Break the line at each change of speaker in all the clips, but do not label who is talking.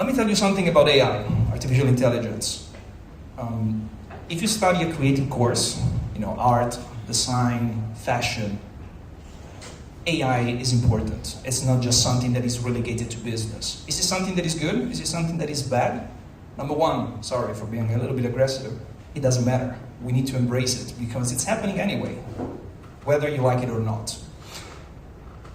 Let me tell you something about AI, artificial intelligence. If you study a creative course, art, design, fashion, AI is important. It's not just something that is relegated to business. Is it something that is good? Is it something that is bad? Number one, sorry for being a little bit aggressive, it doesn't matter. We need to embrace it because it's happening anyway, whether you like it or not.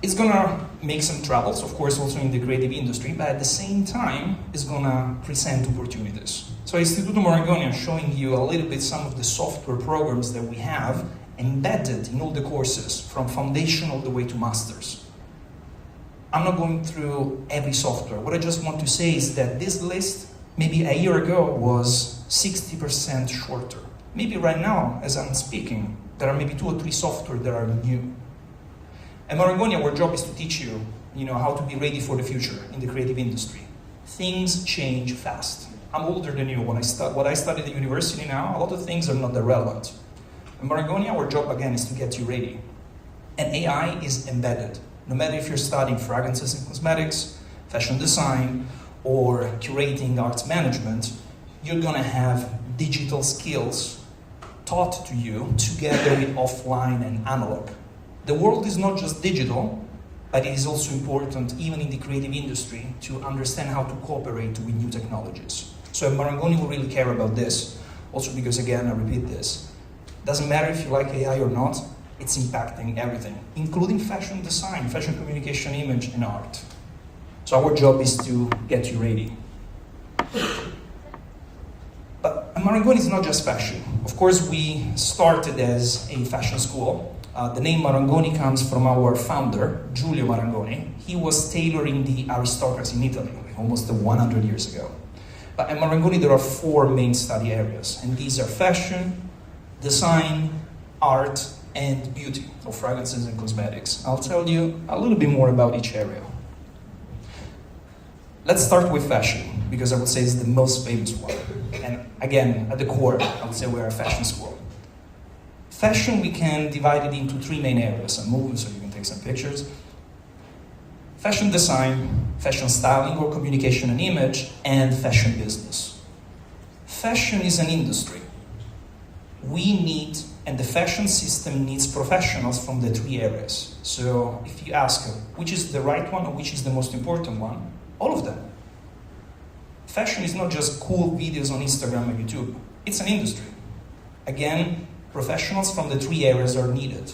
It's gonna make some troubles, of course, also in the creative industry, but at the same time, it's gonna present opportunities. So Istituto Marangoni, I'm showing you a little bit some of the software programs that we have embedded in all the courses, from foundation all the way to masters. I'm not going through every software. What I just want to say is that this list, maybe a year ago, was 60% shorter. Maybe right now, as I'm speaking, there are maybe 2 or 3 software that are new. At Marangoni, our job is to teach you, how to be ready for the future in the creative industry. Things change fast. I'm older than you. What I studied at the university now, a lot of things are not that relevant. At Marangoni, our job, again, is to get you ready. And AI is embedded. No matter if you're studying fragrances and cosmetics, fashion design, or curating arts management, you're gonna have digital skills taught to you together with offline and analog. The world is not just digital, but it is also important, even in the creative industry, to understand how to cooperate with new technologies. So at Marangoni, we really care about this. Also because, again, I repeat this, doesn't matter if you like AI or not, it's impacting everything, including fashion design, fashion communication, image, and art. So our job is to get you ready. But Marangoni is not just fashion. Of course, we started as a fashion school. The name Marangoni comes from our founder, Giulio Marangoni. He was tailoring the aristocracy in Italy, almost 100 years ago. But at Marangoni, there are 4 main study areas, and these are fashion, design, art, and beauty, or fragrances and cosmetics. I'll tell you a little bit more about each area. Let's start with fashion, because I would say it's the most famous one. And again, at the core, I would say we're a fashion school. Fashion, we can divide it into 3 main areas. I'm moving so you can take some pictures. Fashion design, fashion styling or communication and image, and fashion business. Fashion is an industry. We need, and the fashion system needs professionals from the 3 areas. So if you ask which is the right one or which is the most important one, all of them. Fashion is not just cool videos on Instagram or YouTube. It's an industry. Again, professionals from the 3 areas are needed.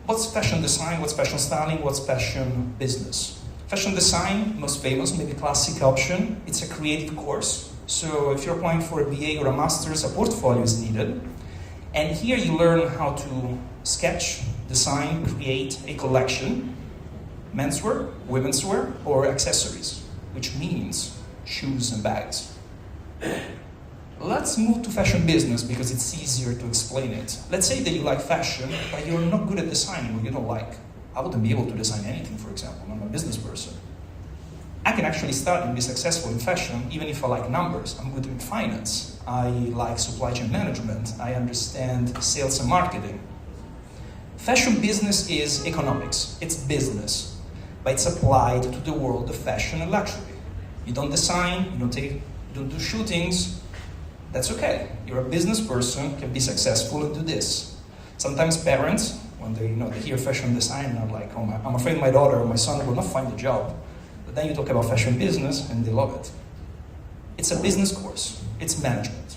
What's fashion design? What's fashion styling? What's fashion business? Fashion design, most famous, maybe classic option. It's a creative course. So if you're applying for a BA or a master's, a portfolio is needed. And here you learn how to sketch, design, create a collection, menswear, womenswear, or accessories, which means shoes and bags. Let's move to fashion business because it's easier to explain it. Let's say that you like fashion, but you're not good at designing what you don't like. I wouldn't be able to design anything, for example. I'm a business person. I can actually start and be successful in fashion even if I like numbers. I'm good in finance. I like supply chain management. I understand sales and marketing. Fashion business is economics. It's business, but it's applied to the world of fashion and luxury. You don't design, you don't do shootings. That's okay. You're a business person, can be successful and do this. Sometimes parents, when they hear fashion design, are like, oh, I'm afraid my daughter or my son will not find a job. But then you talk about fashion business and they love it. It's a business course. It's management.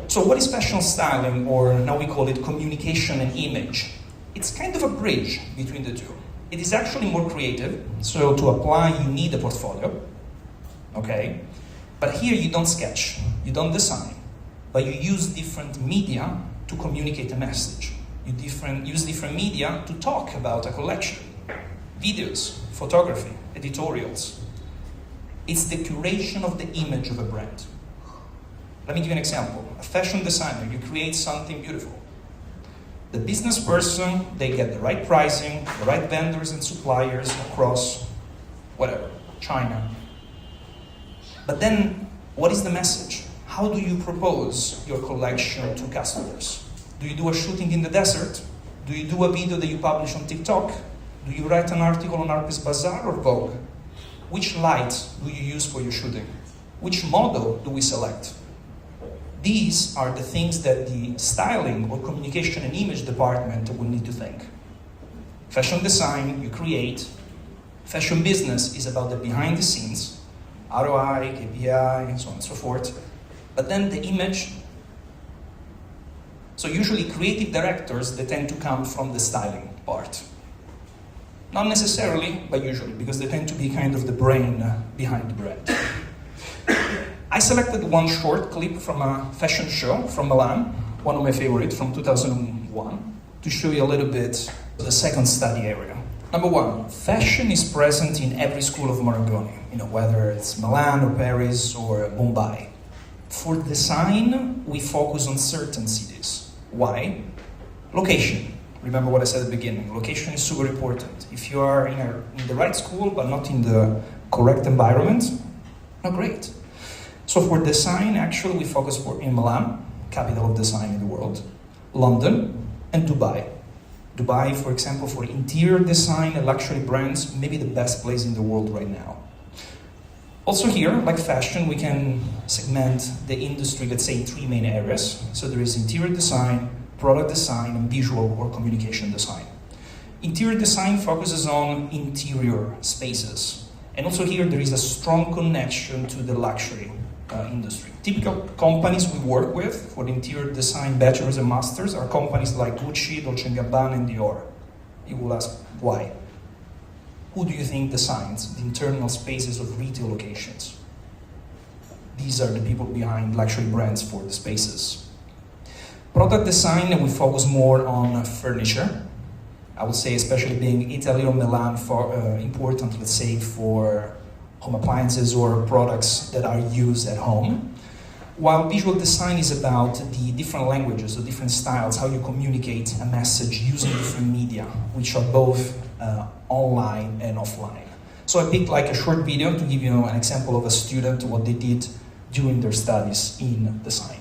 So what is fashion styling, or now we call it communication and image? It's kind of a bridge between the two. It is actually more creative. So to apply, you need a portfolio. Okay? But here you don't sketch, you don't design, but you use different media to communicate a message. You use different media to talk about a collection. Videos, photography, editorials. It's the curation of the image of a brand. Let me give you an example. A fashion designer, you create something beautiful. The business person, they get the right pricing, the right vendors and suppliers across whatever, China. But then, what is the message? How do you propose your collection to customers? Do you do a shooting in the desert? Do you do a video that you publish on TikTok? Do you write an article on Harper's Bazaar or Vogue? which light do you use for your shooting? Which model do we select? These are the things that the styling or communication and image department will need to think. Fashion design, you create. Fashion business is about the behind the scenes, ROI, KPI, and so on and so forth. But then the image, so usually creative directors, they tend to come from the styling part. Not necessarily, but usually, because they tend to be kind of the brain behind the brand. I selected one short clip from a fashion show from Milan, one of my favorites from 2001, to show you a little bit the second study area. Number one, fashion is present in every school of Marangoni, whether it's Milan or Paris or Mumbai. For design, we focus on certain cities. Why? Location. Remember what I said at the beginning. Location is super important. If you are in the right school but not in the correct environment, not great. So for design, actually, we focus in Milan, capital of design in the world, London, and Dubai. Dubai, for example, for interior design and luxury brands, maybe the best place in the world right now. Also here, like fashion, we can segment the industry, let's say, in three main areas. So there is interior design, product design, and visual or communication design. Interior design focuses on interior spaces. And also here, there is a strong connection to the luxury industry. Typical companies we work with for the interior design bachelors and masters are companies like Gucci, Dolce & Gabbana, and Dior. You will ask, why? Who do you think designs the internal spaces of retail locations? These are the people behind luxury brands for the spaces. Product design, we focus more on furniture. I would say, especially being Italy or Milan, important, let's say, for home appliances or products that are used at home. While visual design is about the different languages, the different styles, how you communicate a message using different media, which are both online and offline. So I picked like a short video to give you an example of a student, what they did during their studies in design.